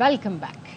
Welcome back.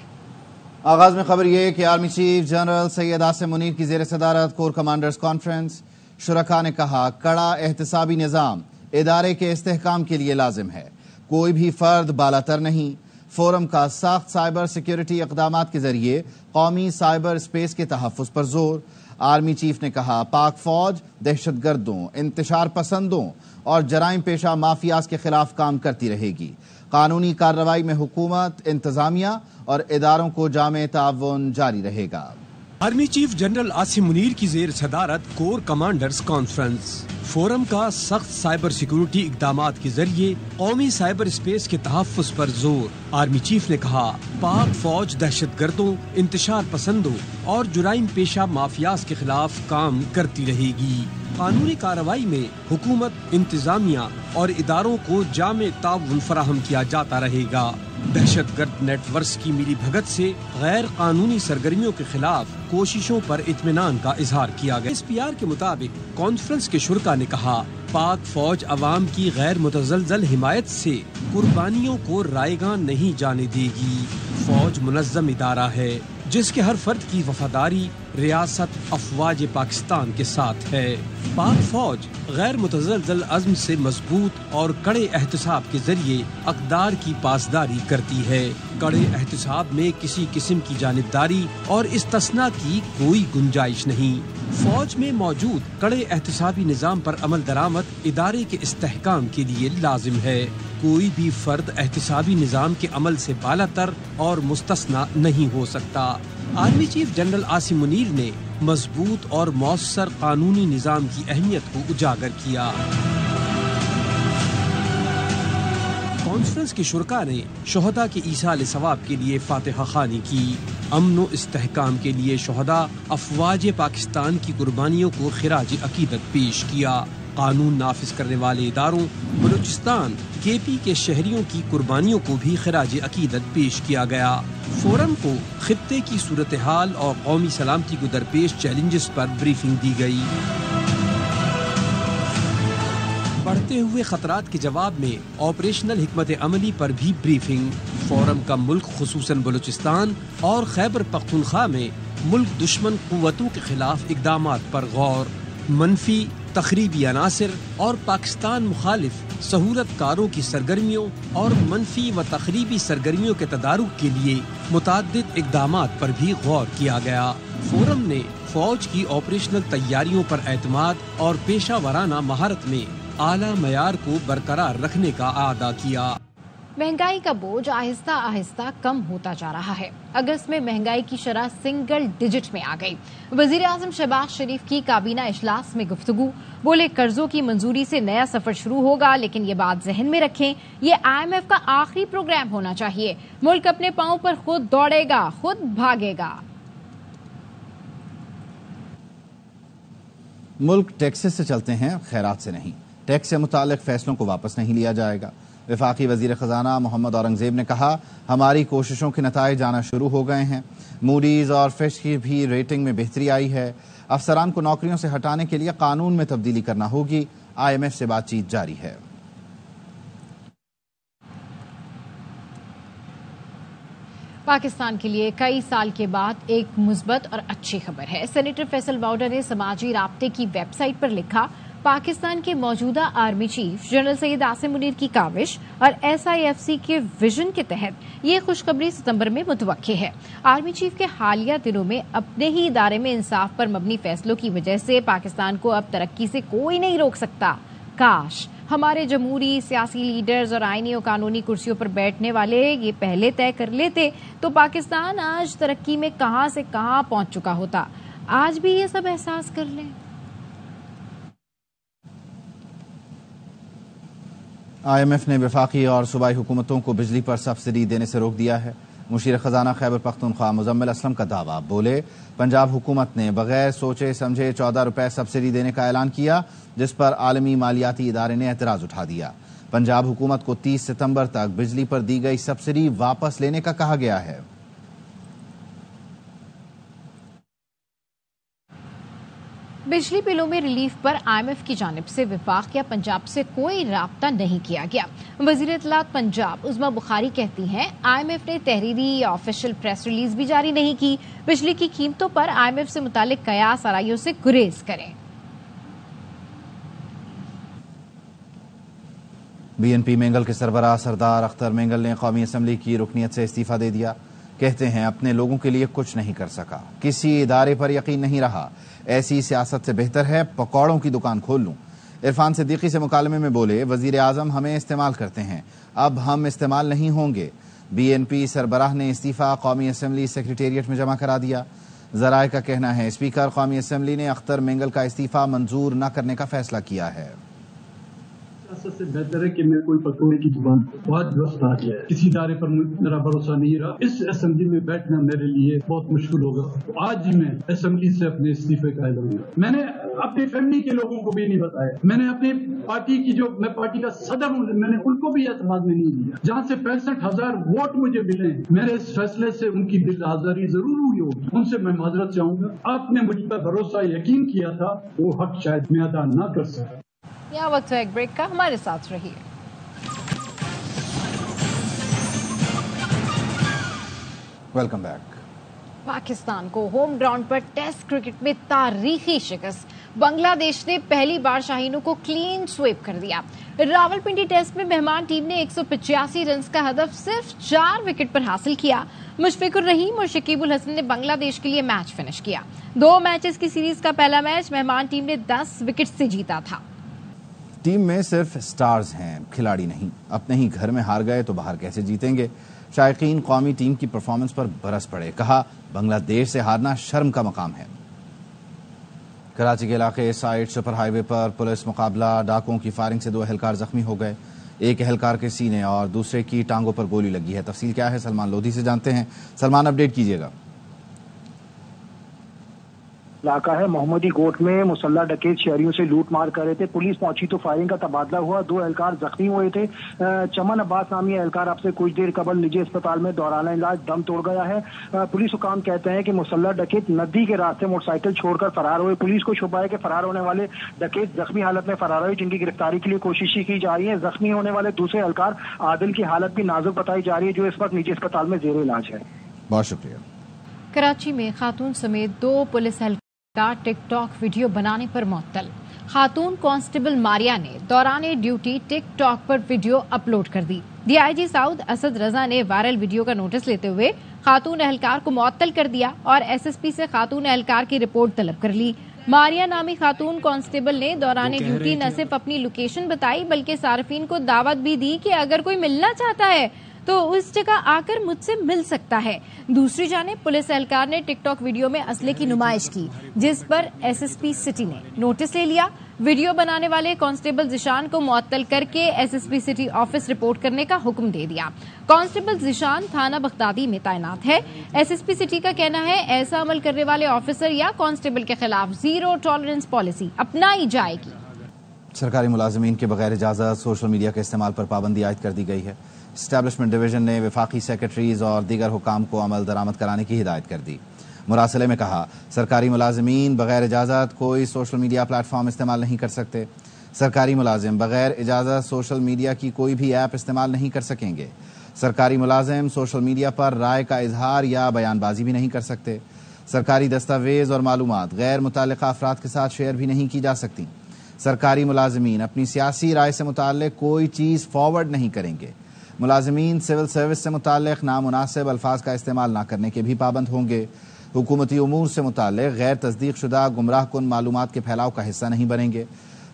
آغاز میں خبر یہ کہ army chief general Syed Asim Munir کی زیر صدارت کور کمانڈرز کانفرنس، شرکاء نے کہا کڑا احتسابی نظام ادارے کے استحکام کے لیے لازم ہے، کوئی بھی فرد بالاتر نہیں۔ فورم کا سخت سائبر سیکیورٹی اقدامات کے ذریعے قومی سائبر اسپیس کے تحفظ پر زور۔ آرمی چیف نے کہا پاک فوج دہشت گردوں، انتشار پسندوں اور جرائم پیشہ مافیاز کے خلاف کام کرتی رہے گی۔ قانونی کارروائی میں حکومت، انتظامیہ اور اداروں کو جامع تعاون جاری رہے گا۔ Army chief general Asim Munir کی زیر صدارت کور کمانڈرز کانفرنس، فورم کا سخت سائبر سیکیورٹی اقدامات کے ذریعے قومی سائبر اسپیس کے تحفظ پر زور۔ آرمی چیف نے کہا پاک فوج دہشت گردوں، انتشار پسندوں اور جرائم پیشہ مافیاز کے خلاف کام کرتی رہے گی۔ قانونی کارروائی میں حکومت، انتظامیہ اور اداروں کو جامع تعاون فراہم کیا جاتا رہے گا۔ دہشت گرد نیٹ ورکس کی ملی بھگت سے غیر قانونی سرگرمیوں کے خلاف کوششوں پر اطمینان کا اظہار کیا گیا۔ SPR کے مطابق کانفرنس کے شرکاء نے کہا پاک فوج عوام کی غیر متزلزل حمایت سے قربانیوں کو رائیگاں نہیں جانے دے گی۔ فوج منظم ادارہ ہے جس کے ہر فرد کی وفاداری ریاست افواج پاکستان کے ساتھ ہے۔ پاک فوج غیر متزلزل عزم سے مضبوط اور کڑے احتساب کے ذریعے اقدار کی پاسداری کرتی ہے۔ کڑے احتساب میں کسی قسم کی جانبداری اور استثناء کی کوئی گنجائش نہیں۔ فوج میں موجود کڑے احتسابی نظام پر عمل درآمد ادارے کے استحکام کے لیے لازم ہے۔ کوئی بھی فرد احتسابی نظام کے عمل سے بالاتر اور مستثنیٰ نہیں ہو سکتا۔ Army chief general Asim Munir نے مضبوط اور مؤثر قانونی نظام کی اہمیت کو اجاگر کیا۔ کانفرنس کے شرکاء نے شہداء کے ایصال ثواب کے لیے فاتحہ خوانی کی۔ امن و استحکام کے لیے شہداء افواج پاکستان کی قربانیوں کو خراج عقیدت پیش کیا۔ قانون نافذ کرنے والے اداروں، بلوچستان KP کے شہریوں کی قربانیوں کو بھی خراج عقیدت پیش کیا گیا۔ فورم کو خطے کی صورتحال اور قومی سلامتی کو درپیش چیلنجز پر بریفنگ دی گئی۔ بڑھتے ہوئے خطرات کے جواب میں آپریشنل حکمت عملی پر بھی بریفنگ۔ فورم کا ملک خصوصاً بلوچستان اور خیبر پختونخوا میں ملک دشمن قوتوں کے خلاف اقدامات پر غور۔ منفی تخریبی عناصر اور پاکستان مخالف سہولت کاروں کی سرگرمیوں اور منفی و تخریبی سرگرمیوں کے تدارک کے لیے متعدد اقدامات پر بھی غور کیا گیا۔ فورم نے فوج کی آپریشنل تیاریوں پر اعتماد اور پیشہ ورانہ مہارت میں اعلیٰ معیار کو برقرار رکھنے کا اعادہ کیا۔ مہنگائی کا بوجھ آہستہ آہستہ کم ہوتا جا رہا ہے۔ اگست میں مہنگائی کی شرح سنگل ڈیجٹ میں آ گئی۔ وزیر اعظم شہباز شریف کی کابینہ اجلاس میں گفتگو، بولے قرضوں کی منظوری سے نیا سفر شروع ہوگا، لیکن یہ بات ذہن میں رکھیں یہ IMF کا آخری پروگرام ہونا چاہیے۔ ملک اپنے پاؤں پر خود دوڑے گا، خود بھاگے گا۔ ملک ٹیکسز سے چلتے ہیں، خیرات سے نہیں۔ ٹیکس سے متعلق فیصلوں کو واپس نہیں لیا جائے گا۔ وفاقی وزیر خزانہ محمد اورنگزیب نے کہا ہماری کوششوں کے نتائج آنا شروع ہو گئے ہیں۔ موڈیز اور فش کی بھی ریٹنگ میں بہتری آئی ہے۔ افسران کو نوکریوں سے ہٹانے کے لیے قانون میں تبدیلی کرنا ہوگی۔ IMF سے بات چیت جاری ہے۔ پاکستان کے لیے کئی سال کے بعد ایک مثبت اور اچھی خبر ہے۔ سینیٹر فیصل باؤڈر نے سماجی رابطے کی ویب سائٹ پر لکھا پاکستان کے موجودہ army chief general Syed Asim Munir کی کاوش اور SIFC کے ویژن کے تحت یہ خوشخبری ستمبر میں متوقع ہے۔ آرمی چیف کے حالیہ دنوں میں اپنے ہی ادارے میں انصاف پر مبنی فیصلوں کی وجہ سے پاکستان کو اب ترقی سے کوئی نہیں روک سکتا۔ کاش ہمارے جمہوری سیاسی لیڈرز اور آئینی و قانونی کرسیوں پر بیٹھنے والے یہ پہلے طے کر لیتے تو پاکستان آج ترقی میں کہاں سے کہاں پہنچ چکا ہوتا۔ آج بھی یہ سب احساس کر لیں۔ IMF نے وفاقی اور صوبائی حکومتوں کو بجلی پر سبسڈی دینے سے روک دیا ہے۔ مشیر خزانہ خیبر پختونخوا مزمل اسلم کا دعویٰ، بولے پنجاب حکومت نے بغیر سوچے سمجھے 14 روپے سبسڈی دینے کا اعلان کیا، جس پر عالمی مالیاتی ادارے نے اعتراض اٹھا دیا۔ پنجاب حکومت کو 30 ستمبر تک بجلی پر دی گئی سبسڈی واپس لینے کا کہا گیا ہے۔ बिजली बिलों में रिलीफ पर IMF की जानिब से वफाक या पंजाब से कोई राब्ता नहीं किया गया। वज़ीर इत्तलात पंजाब उज़मा बुखारी कहती हैं IMF ने तहरीरी या ऑफिशियल प्रेस रिलीज भी जारी नहीं की। बिजली की कीमतों पर IMF से मुतालिक कयास आराइयों से गुरेज करें। BNP मेंगल के सरबराह सरदार अख्तर मेंगल ने कौमी असम्बली की रुकनीत से इस्तीफा दे दिया। कहते हैं अपने लोगों के लिए कुछ नहीं कर सका, किसी इदारे पर यकीन नहीं रहा, ऐसी सियासत से बेहतर है पकौड़ों की दुकान खोल लूं। इरफान सिद्दीकी से मुकालमे में बोले वजीर आजम हमें इस्तेमाल करते हैं, अब हम इस्तेमाल नहीं होंगे। BNP सरबराह ने इस्तीफा कौमी असम्बली सेक्रेटेरिएट में जमा करा दिया। जराए का कहना है स्पीकर कौमी असम्बली ने अख्तर मेंगल का इस्तीफा मंजूर न करने का फैसला किया है। से बेहतर है कि मैं कोई पकौड़े की दुकान बहुत दुरुस्त आ गया है, किसी इदारे पर मेरा भरोसा नहीं रहा। इस असेंबली में बैठना मेरे लिए बहुत मुश्किल होगा। तो आज ही मैं असेंबली से अपने इस्तीफे का ऐलान किया। मैंने अपनी फैमिली के लोगों को भी नहीं बताया, मैंने अपनी पार्टी की जो मैं पार्टी का सदर हूँ मैंने उनको भी एतमाद में नहीं लिया। जहाँ से 65,000 वोट मुझे मिले, मेरे इस फैसले से उनकी बिल आजारी जरूर हुई होगी, उनसे मैं माजरत चाहूंगा। आपने मुझ पर भरोसा यकीन किया था, वो हक शायद मैं अदा न कर सका। यहाँ वक्त है एक ब्रेक का, हमारे साथ रहिए। Welcome back. पाकिस्तान को होम ग्राउंड पर टेस्ट क्रिकेट में तारीखी शिकस्त। बांग्लादेश ने पहली बार शाहीनों को क्लीन स्वीप कर दिया। रावलपिंडी टेस्ट में मेहमान टीम ने 185 रन का हदफ सिर्फ 4 विकेट पर हासिल किया। मुशफिकुर रहीम और शकीबुल हसन ने बांग्लादेश के लिए मैच फिनिश किया। 2 मैचेस की सीरीज का पहला मैच मेहमान टीम ने 10 विकेट से जीता था। टीम में सिर्फ स्टार्स हैं, खिलाड़ी नहीं। अपने ही घर में हार गए तो बाहर कैसे जीतेंगे। शायकीन कौमी टीम की परफॉर्मेंस पर बरस पड़े। कहा बांग्लादेश से हारना शर्म का मकाम है। कराची के इलाके साइड सुपर हाईवे पर पुलिस मुकाबला, डाकुओं की फायरिंग से 2 एहलकार जख्मी हो गए। एक एहलकार के सीने और दूसरे की टांगों पर गोली लगी है। तफसील क्या है सलमान लोधी से जानते हैं। सलमान, अपडेट कीजिएगा। इलाका है मोहम्मदी गोट में मुसल्ला डकैत शहरियों से लूट मार कर रहे थे। पुलिस पहुंची तो फायरिंग का तबादला हुआ। 2 एहलकार जख्मी हुए थे। चमन अब्बास नामी एहलकार आपसे कुछ देर कबल निजी अस्पताल में दौरान इलाज दम तोड़ गया है। पुलिस हुकाम कहते हैं कि मुसल्ला डकैत नदी के रास्ते मोटरसाइकिल छोड़कर फरार हुए। पुलिस को शुबा है कि फरार होने वाले डकैत जख्मी हालत में फरार हुए, जिनकी गिरफ्तारी के लिए कोशिश की जा रही है। जख्मी होने वाले दूसरे एहलकार आदिल की हालत भी नाजुक बताई जा रही है, जो इस वक्त निजी अस्पताल में जेर इलाज है। बहुत शुक्रिया। कराची में खातून समेत 2 पुलिस एहलकार टिकटॉक वीडियो बनाने पर मुअत्तल। खातून कांस्टेबल मारिया ने दौरान ड्यूटी टिकटॉक पर वीडियो अपलोड कर दी। DIG साउद असद रजा ने वायरल वीडियो का नोटिस लेते हुए खातून एहलकार को मुअत्तल कर दिया और SSP से खातून एहलकार की रिपोर्ट तलब कर ली। मारिया नामी खातून कांस्टेबल ने दौरान ड्यूटी न सिर्फ अपनी लोकेशन बताई बल्कि सार्फिन को दावत भी दी कि अगर कोई मिलना चाहता है तो उस जगह आकर मुझसे मिल सकता है। दूसरी जानिब पुलिस एहलकार ने टिकटॉक वीडियो में असले की नुमाइश की, जिस पर SSP सिटी ने नोटिस ले लिया। वीडियो बनाने वाले कांस्टेबल जिशान को मुअत्तल करके SSP सिटी ऑफिस रिपोर्ट करने का हुक्म दे दिया। कांस्टेबल जिशान थाना बगदादी में तैनात है। SSP सिटी का कहना है ऐसा अमल करने वाले ऑफिसर या कांस्टेबल के खिलाफ 0 टॉलरेंस पॉलिसी अपनाई जाएगी। सरकारी मुलाजमीन के बगैर इजाजत सोशल मीडिया के इस्तेमाल पर पाबंदी आयद कर दी गई है। एस्टैब्लिशमेंट डिवीजन ने वफाकी सेक्रेटरीज और दीगर हुकाम को अमल दरामद कराने की हिदायत कर दी। मुरासले में कहा सरकारी मुलाजमीन बगैर इजाज़त कोई सोशल मीडिया प्लेटफॉर्म इस्तेमाल नहीं कर सकते। सरकारी मुलाजिम बगैर इजाज़त सोशल मीडिया की कोई भी ऐप इस्तेमाल नहीं कर सकेंगे। सरकारी मुलाजिम सोशल मीडिया पर राय का इजहार या बयानबाजी भी नहीं कर सकते। सरकारी दस्तावेज और मालूमात गैर मुताल्लिक़ा अफराद के साथ शेयर भी नहीं की जा सकती। सरकारी मुलाजमीन अपनी सियासी राय से मुताल्लिक़ कोई चीज़ फॉरवर्ड नहीं करेंगे। मुलाजमीन सिविल सर्विस से मुताल्लिक़ नामुनासिब अल्फाज का इस्तेमाल ना करने के भी पाबंद होंगे। हुकूमती उमूर से मुताल्लिक़ गैर तस्दीक शुदा गुमराह कुन मालूमात के फैलाव का हिस्सा नहीं बनेंगे।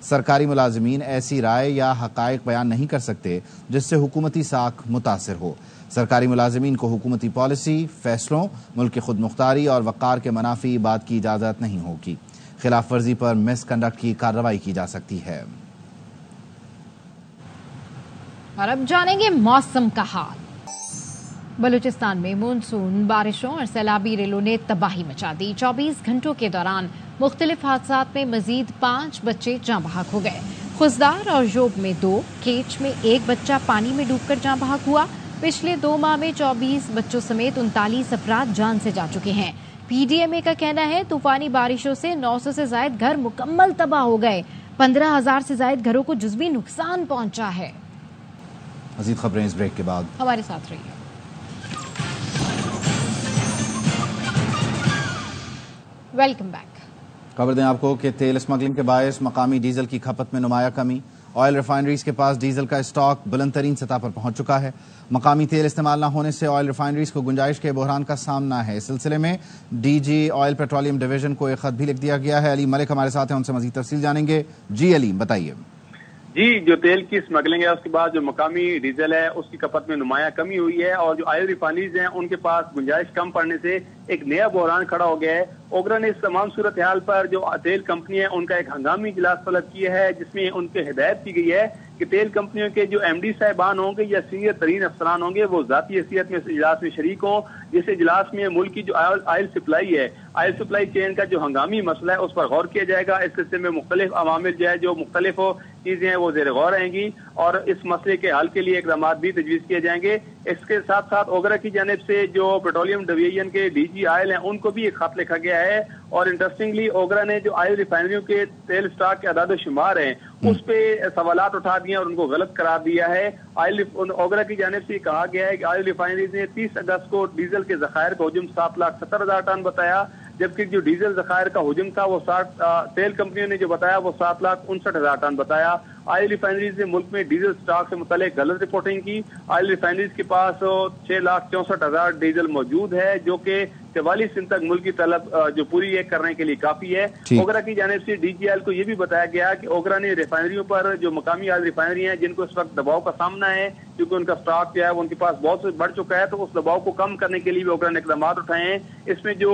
सरकारी मुलाजमीन ऐसी राय या हक़ाइक़ बयान नहीं कर सकते जिससे हुकूमती साख मुतासिर हो। सरकारी मुलाजमीन को हुकूमती पॉलिसी, फैसलों, मुल्क की खुद मुख्तारी और वक़ार के मनाफी बात की इजाज़त नहीं होगी। खिलाफ वर्जी पर मिसकंडक्ट की कार्रवाई की जा सकती है। और अब जानेंगे मौसम का हाल। बलूचिस्तान में मानसून बारिशों और सैलाबी रेलों ने तबाही मचा दी। 24 घंटों के दौरान मुख्तलिफ हादसात में मजीद 5 बच्चे जाँ बहक हो गए। खुजदार और जोब में 2, केच में 1 बच्चा पानी में डूबकर जाँ बहक हुआ। पिछले 2 माह में 24 बच्चों समेत 39 अफराद जान से जा चुके हैं। PDMA का कहना है तूफानी बारिशों से 900 से ज्यादा घर मुकम्मल तबाह हो गए, 15,000 से ज्यादा घरों को जुज़वी नुकसान पहुंचा है। मज़ीद खबरें इस ब्रेक के बाद, हमारे साथ रहिए। Welcome back. खबर दें आपको कि तेल स्मगलिंग के बायस मकामी डीजल की खपत में नुमाया कमी। ऑयल रिफाइनरीज के पास डीजल का स्टॉक बुलंद तरीन सतह पर पहुंच चुका है। मकामी तेल इस्तेमाल न होने से ऑयल रिफाइनरीज को गुंजाइश के बहरान का सामना है। इस सिलसिले में DG ऑयल पेट्रोलियम डिवीजन को एक खत भी लिख दिया गया है। अली मलिक हमारे साथ हैं, उनसे मजीद तफसील जानेंगे। जी अली, बताइए। जी, जो तेल की स्मगलिंग है उसके बाद जो मकामी डीजल है उसकी खपत में नुमाया कमी हुई है और जो ऑयल रिफाइनरीज हैं उनके पास गुंजाइश कम पड़ने से एक नया बहरान खड़ा हो गया है। ओगरा ने इस तमाम सूरत हाल पर जो तेल कंपनी है उनका एक हंगामी इजलास तलब किया है, जिसमें उनके हिदायत की गई है कि तेल कंपनियों के जो MD साहिबान होंगे या सीनियर तरीन अफसरान होंगे वो जाती हैसियत में इस इजलास में शरीक हों। जिस इजलास में मुल्क की जो ऑयल सप्लाई है, ऑयल सप्लाई चेन का जो हंगामी मसला है उस पर गौर किया जाएगा। इस सिलसिले में मुख्तलिफ अवामिल जो है, जो मुख्तलिफ चीजें हैं वो ज़ेर गौर रहेंगी और इस मसले के हल के लिए इक़दामात भी तजवीज़ किए जाएंगे। इसके साथ साथ ओगरा की जानिब से जो पेट्रोलियम डिवीजन के DG ऑयल हैं उनको भी एक खत लिखा गया है और इंटरेस्टिंगली ओगरा ने जो ऑयल रिफाइनरियों के तेल स्टॉक के अदाद शुमार हैं उस पे सवालात उठा दिए और उनको गलत करार दिया है। ओगरा की जानिब से कहा गया है कि ऑयल रिफाइनरीज ने 30 अगस्त को डीजल के ज़खायर का हुजूम 7,70,000 टन बताया, जबकि जो डीजल ज़खायर का हुजूम था वो तेल कंपनियों ने जो बताया वो 7,59,000 टन बताया। ऑयल रिफाइनरीज ने मुल्क में डीजल स्टॉक से मुतालिक गलत रिपोर्टिंग की। ऑयल रिफाइनरीज के पास 6,64,000 डीजल मौजूद है जो कि 44 दिन तक मुल्क की तलब जो पूरी करने के लिए काफी है। ओगरा की जानिब से DGL को यह भी बताया गया कि ओगरा ने रिफाइनरियों पर जो मकामी ऑयल रिफाइनरी हैं जिनको इस वक्त दबाव का सामना है क्योंकि उनका स्टॉक जो है वो उनके पास बहुत से बढ़ चुका है, तो उस दबाव को कम करने के लिए भी ओगरा ने इक़दाम उठाए हैं। इसमें जो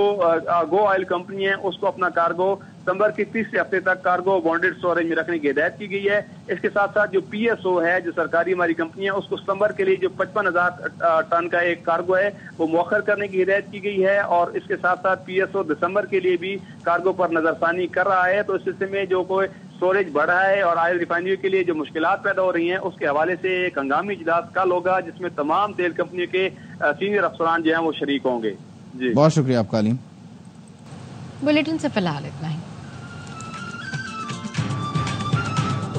गो ऑयल कंपनी है उसको अपना कार्गो सितंबर के 30 हफ्ते तक कार्गो बॉन्डेड स्टोरेज में रखने की हिदायत की गई है। इसके साथ साथ जो PSO है जो सरकारी हमारी कंपनी है उसको सितंबर के लिए जो 55,000 टन का एक कार्गो है वो मौखर करने की हिदायत की गई है और इसके साथ साथ PSO दिसंबर के लिए भी कार्गो पर नजरसानी कर रहा है। तो इस सिलसिले में जो कोई स्टोरेज बढ़ा है और ऑयल रिफाइनरी के लिए जो मुश्किलात पैदा हो रही हैं उसके हवाले से एक हंगामी इजलास कल होगा जिसमें तमाम तेल कंपनियों के सीनियर अफसरान जो हैं वो शरीक होंगे। जी, बहुत शुक्रिया आपका अली। बुलेटिन से फिलहाल इतना ही।